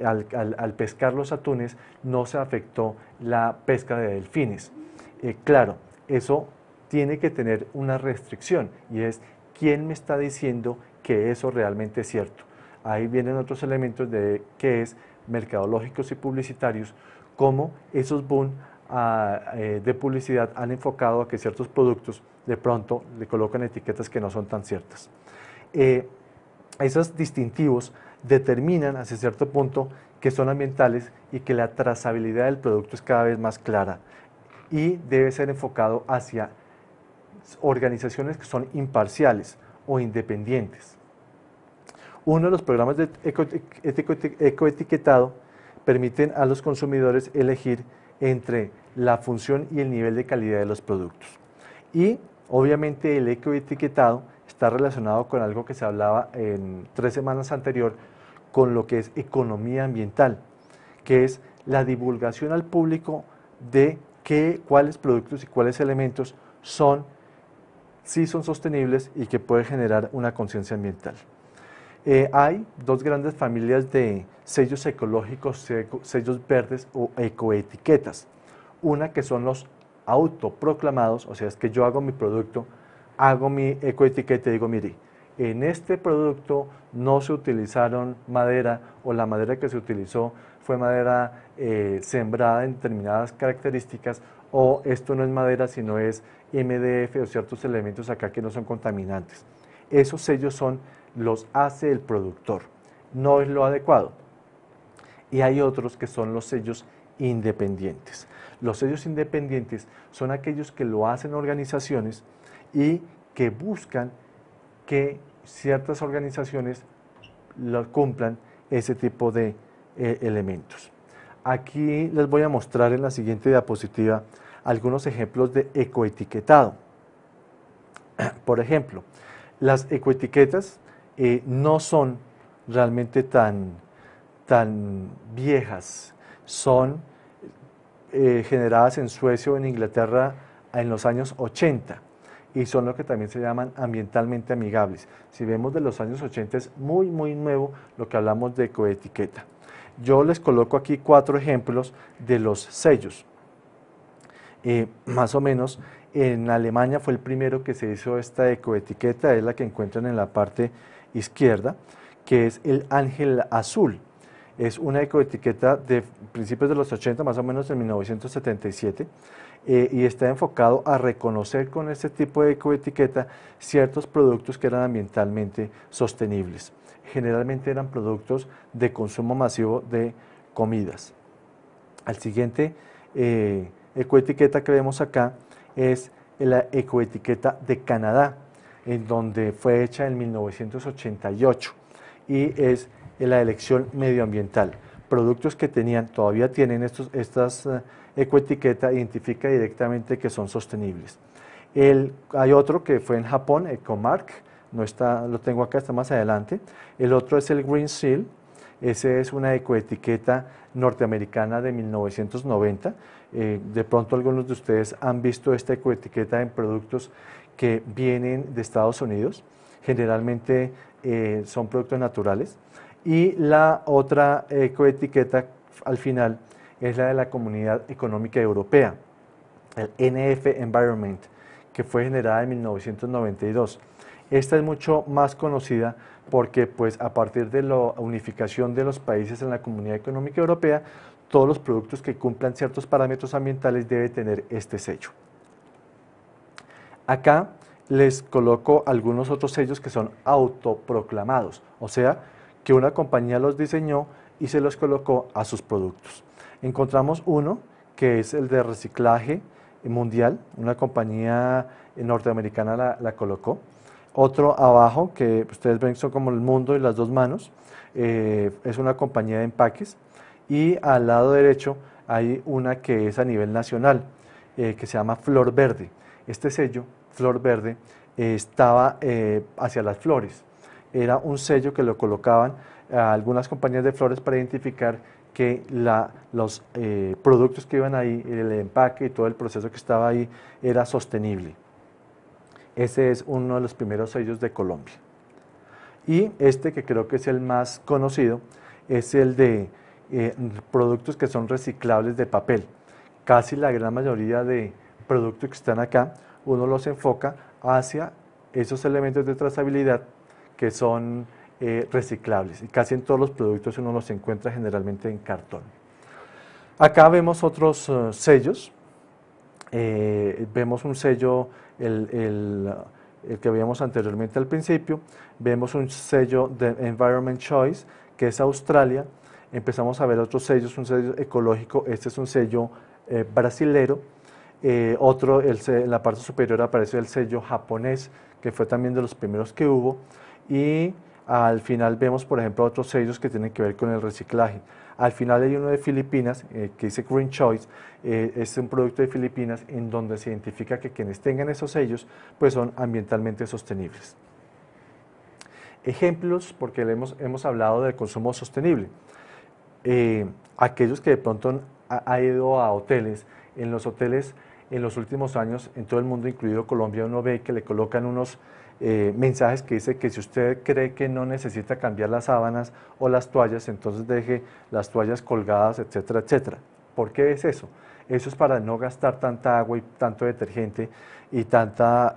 al pescar los atunes no se afectó la pesca de delfines. Claro, eso tiene que tener una restricción y es quién me está diciendo que eso realmente es cierto. Ahí vienen otros elementos de que es mercadológicos y publicitarios, como esos boom de publicidad han enfocado a que ciertos productos de pronto le colocan etiquetas que no son tan ciertas. Esos distintivos determinan hasta cierto punto que son ambientales y que la trazabilidad del producto es cada vez más clara y debe ser enfocado hacia organizaciones que son imparciales o independientes. Uno de los programas de ecoetiquetado permiten a los consumidores elegir entre la función y el nivel de calidad de los productos. Y obviamente el ecoetiquetado está relacionado con algo que se hablaba en 3 semanas anterior, con lo que es economía ambiental, que es la divulgación al público de cuáles productos y cuáles elementos sí son sostenibles y que pueden generar una conciencia ambiental. Hay 2 grandes familias de sellos ecológicos, sellos verdes o ecoetiquetas. Una que son los autoproclamados, o sea, es que yo hago mi producto, hago mi ecoetiqueta y digo, mire, en este producto no se utilizaron madera o la madera que se utilizó fue madera sembrada en determinadas características, o esto no es madera sino es MDF o ciertos elementos acá que no son contaminantes. Esos sellos los hace el productor, no es lo adecuado. Y hay otros que son los sellos independientes. Los sellos independientes son aquellos que lo hacen organizaciones y que buscan que ciertas organizaciones cumplan ese tipo de elementos. Aquí les voy a mostrar en la siguiente diapositiva algunos ejemplos de ecoetiquetado. Por ejemplo, las ecoetiquetas no son realmente tan viejas, son generadas en Suecia o en Inglaterra en los años 80 y son lo que también se llaman ambientalmente amigables. Si vemos de los años 80 es muy nuevo lo que hablamos de ecoetiqueta. Yo les coloco aquí 4 ejemplos de los sellos. Más o menos en Alemania fue el primero que se hizo esta ecoetiqueta, es la que encuentran en la parte izquierda, que es el Ángel Azul. Es una ecoetiqueta de principios de los 80, más o menos en 1977, y está enfocado a reconocer con este tipo de ecoetiqueta ciertos productos que eran ambientalmente sostenibles. Generalmente eran productos de consumo masivo de comidas. Al siguiente ecoetiqueta que vemos acá es la ecoetiqueta de Canadá, en donde fue hecha en 1988 y es la elección medioambiental. Productos que todavía tienen estas ecoetiqueta identifica directamente que son sostenibles. Hay otro que fue en Japón, Ecomark, no está, lo tengo acá, está más adelante. El otro es el Green Seal, ese es una ecoetiqueta norteamericana de 1990. De pronto algunos de ustedes han visto esta ecoetiqueta en productos que vienen de Estados Unidos, generalmente son productos naturales. Y la otra ecoetiqueta al final es la de la Comunidad Económica Europea, el NF Environment, que fue generada en 1992. Esta es mucho más conocida porque pues, a partir de la unificación de los países en la Comunidad Económica Europea, todos los productos que cumplan ciertos parámetros ambientales deben tener este sello. Acá les coloco algunos otros sellos que son autoproclamados, o sea, que una compañía los diseñó y se los colocó a sus productos. Encontramos uno que es el de reciclaje mundial, una compañía norteamericana la colocó. Otro abajo, que ustedes ven son como el mundo y las dos manos, es una compañía de empaques. Y al lado derecho hay una que es a nivel nacional, que se llama Flor Verde. Este sello, Flor Verde, estaba hacia las flores. Era un sello que lo colocaban a algunas compañías de flores para identificar que los productos que iban ahí, el empaque y todo el proceso que estaba ahí era sostenible. Ese es uno de los primeros sellos de Colombia. Y este, que creo que es el más conocido, es el de productos que son reciclables de papel. Casi la gran mayoría de productos que están acá, uno los enfoca hacia esos elementos de trazabilidad que son reciclables. Y casi en todos los productos uno los encuentra generalmente en cartón. Acá vemos otros sellos. Vemos un sello, el que veíamos anteriormente al principio. Vemos un sello de Environment Choice, que es Australia. Empezamos a ver otros sellos, un sello ecológico. Este es un sello brasilero. Otro, en la parte superior aparece el sello japonés, que fue también de los primeros que hubo. Y al final vemos, por ejemplo, otros sellos que tienen que ver con el reciclaje. Al final hay uno de Filipinas, que dice Green Choice, es un producto de Filipinas en donde se identifica que quienes tengan esos sellos pues son ambientalmente sostenibles. Ejemplos, porque hemos hablado del consumo sostenible. Aquellos que de pronto han ido a hoteles, en los hoteles en los últimos años, en todo el mundo, incluido Colombia, uno ve que le colocan unos mensajes que dice que si usted cree que no necesita cambiar las sábanas o las toallas, entonces deje las toallas colgadas, etcétera, etcétera. ¿Por qué es eso? Eso es para no gastar tanta agua y tanto detergente y tanta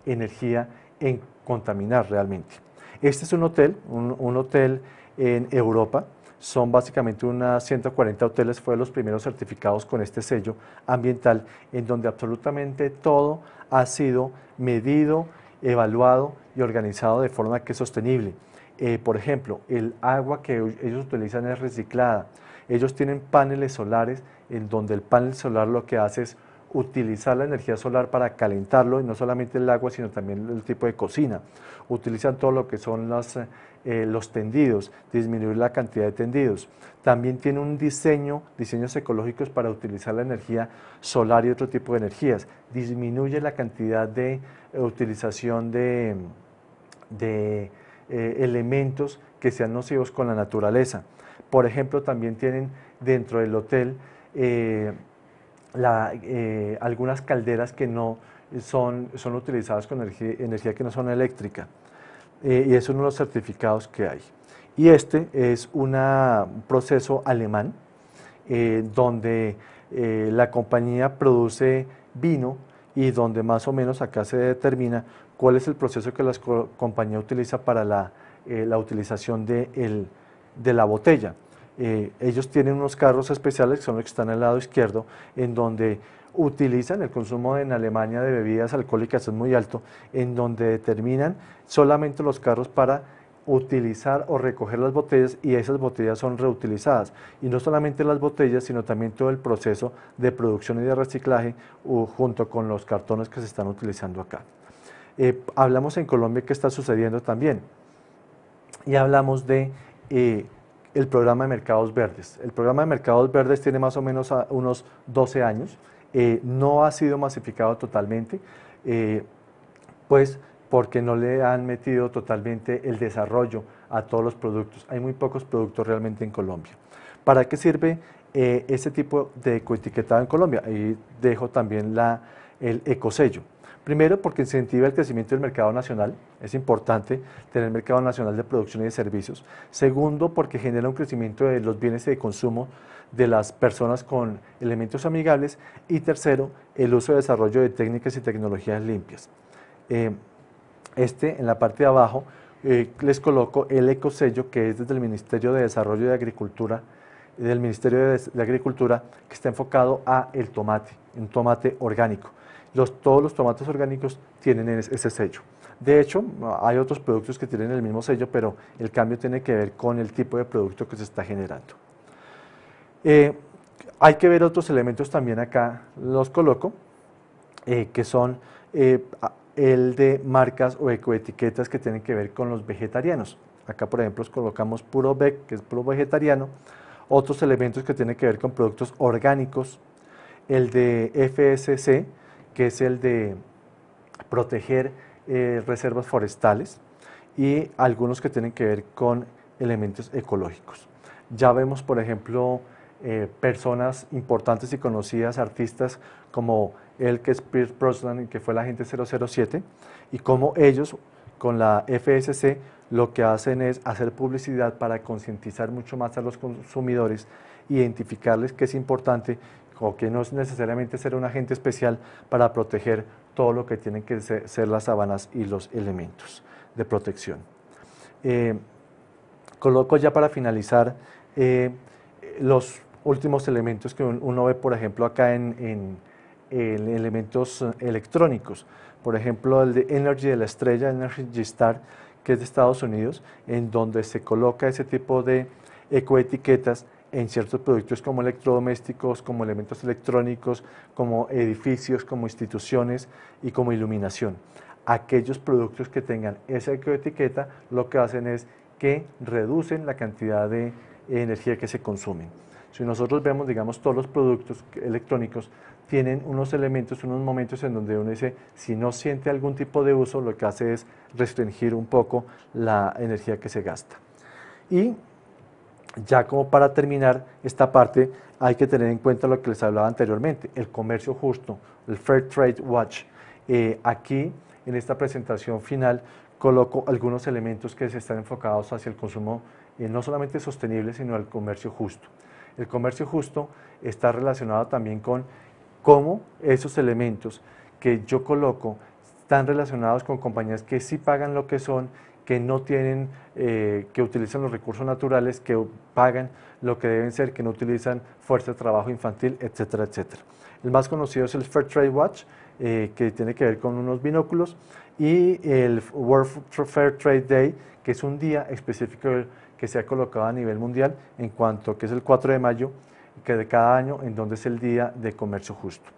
energía en contaminar realmente. Este es un hotel, un hotel en Europa. Son básicamente unas 140 hoteles, fue de los primeros certificados con este sello ambiental, en donde absolutamente todo ha sido medido, evaluado y organizado de forma que es sostenible. Por ejemplo, el agua que ellos utilizan es reciclada. Ellos tienen paneles solares en donde el panel solar lo que hace es utilizar la energía solar para calentarlo, y no solamente el agua, sino también el tipo de cocina. Utilizan todo lo que son los tendidos, disminuir la cantidad de tendidos. También tiene un diseños ecológicos para utilizar la energía solar y otro tipo de energías. Disminuye la cantidad de utilización de elementos que sean nocivos con la naturaleza. Por ejemplo, también tienen dentro del hotel algunas calderas que no son utilizadas con energía que no son eléctrica. Y es uno de los certificados que hay. Y este es un proceso alemán donde la compañía produce vino y donde más o menos acá se determina cuál es el proceso que la compañía utiliza para la utilización de la botella. Ellos tienen unos carros especiales, que son los que están al lado izquierdo, en donde utilizan el consumo en Alemania de bebidas alcohólicas es muy alto, en donde determinan solamente los carros para utilizar o recoger las botellas, y esas botellas son reutilizadas. Y no solamente las botellas, sino también todo el proceso de producción y de reciclaje junto con los cartones que se están utilizando acá. Hablamos en Colombia qué está sucediendo también, y hablamos de el programa de mercados verdes. El programa de mercados verdes tiene más o menos unos 12 años, no ha sido masificado totalmente, pues porque no le han metido totalmente el desarrollo a todos los productos. Hay muy pocos productos realmente en Colombia. ¿Para qué sirve este tipo de ecoetiquetado en Colombia? Ahí dejo también el ecosello. Primero, porque incentiva el crecimiento del mercado nacional, es importante tener mercado nacional de producción y de servicios. Segundo, porque genera un crecimiento de los bienes de consumo de las personas con elementos amigables. Y tercero, el uso y desarrollo de técnicas y tecnologías limpias. En la parte de abajo, les coloco el ecosello, que es desde el Ministerio de Desarrollo de Agricultura, del Ministerio de Agricultura, que está enfocado a el tomate, un tomate orgánico. Todos los tomates orgánicos tienen ese sello. De hecho, hay otros productos que tienen el mismo sello, pero el cambio tiene que ver con el tipo de producto que se está generando. Hay que ver otros elementos también acá, los coloco. que son el de marcas o ecoetiquetas que tienen que ver con los vegetarianos. Acá, por ejemplo, colocamos puro veg, que es puro vegetariano. Otros elementos que tienen que ver con productos orgánicos. El de FSC, que es el de proteger reservas forestales. Y algunos que tienen que ver con elementos ecológicos. Ya vemos, por ejemplo, personas importantes y conocidas, artistas como el que es Pierce Brosnan, que fue el agente 007, y como ellos con la FSC lo que hacen es hacer publicidad para concientizar mucho más a los consumidores, identificarles que es importante o que no es necesariamente ser un agente especial para proteger todo lo que tienen que ser las sabanas y los elementos de protección. Coloco ya para finalizar los últimos elementos que uno ve, por ejemplo, acá en elementos electrónicos. Por ejemplo, el de Energy de la estrella, Energy Star, que es de Estados Unidos, en donde se coloca ese tipo de ecoetiquetas en ciertos productos como electrodomésticos, como elementos electrónicos, como edificios, como instituciones y como iluminación. Aquellos productos que tengan esa ecoetiqueta lo que hacen es que reducen la cantidad de energía que se consumen. Si nosotros vemos, digamos, todos los productos electrónicos tienen unos elementos, unos momentos en donde uno dice, si no siente algún tipo de uso, lo que hace es restringir un poco la energía que se gasta. Y ya como para terminar esta parte, hay que tener en cuenta lo que les hablaba anteriormente, el comercio justo, el Fair Trade Watch. Aquí, en esta presentación final, coloco algunos elementos que se están enfocados hacia el consumo no solamente sostenible, sino al comercio justo. El comercio justo está relacionado también con cómo esos elementos que yo coloco están relacionados con compañías que sí pagan lo que son, que no tienen, que utilizan los recursos naturales, que pagan lo que deben ser, que no utilizan fuerza de trabajo infantil, etcétera, etcétera. El más conocido es el Fair Trade Watch, que tiene que ver con unos binóculos, y el World Fair Trade Day, que es un día específico que se ha colocado a nivel mundial, en cuanto que es el 4 de mayo, que de cada año, en donde es el Día de Comercio Justo.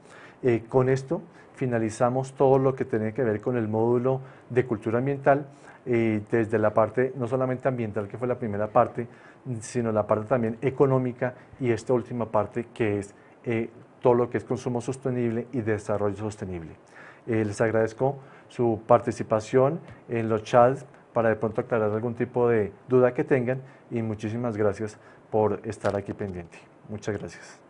Con esto finalizamos todo lo que tiene que ver con el módulo de cultura ambiental, desde la parte no solamente ambiental, que fue la primera parte, sino la parte también económica y esta última parte que es todo lo que es consumo sostenible y desarrollo sostenible. Les agradezco su participación en los chats para de pronto aclarar algún tipo de duda que tengan y muchísimas gracias por estar aquí pendiente. Muchas gracias.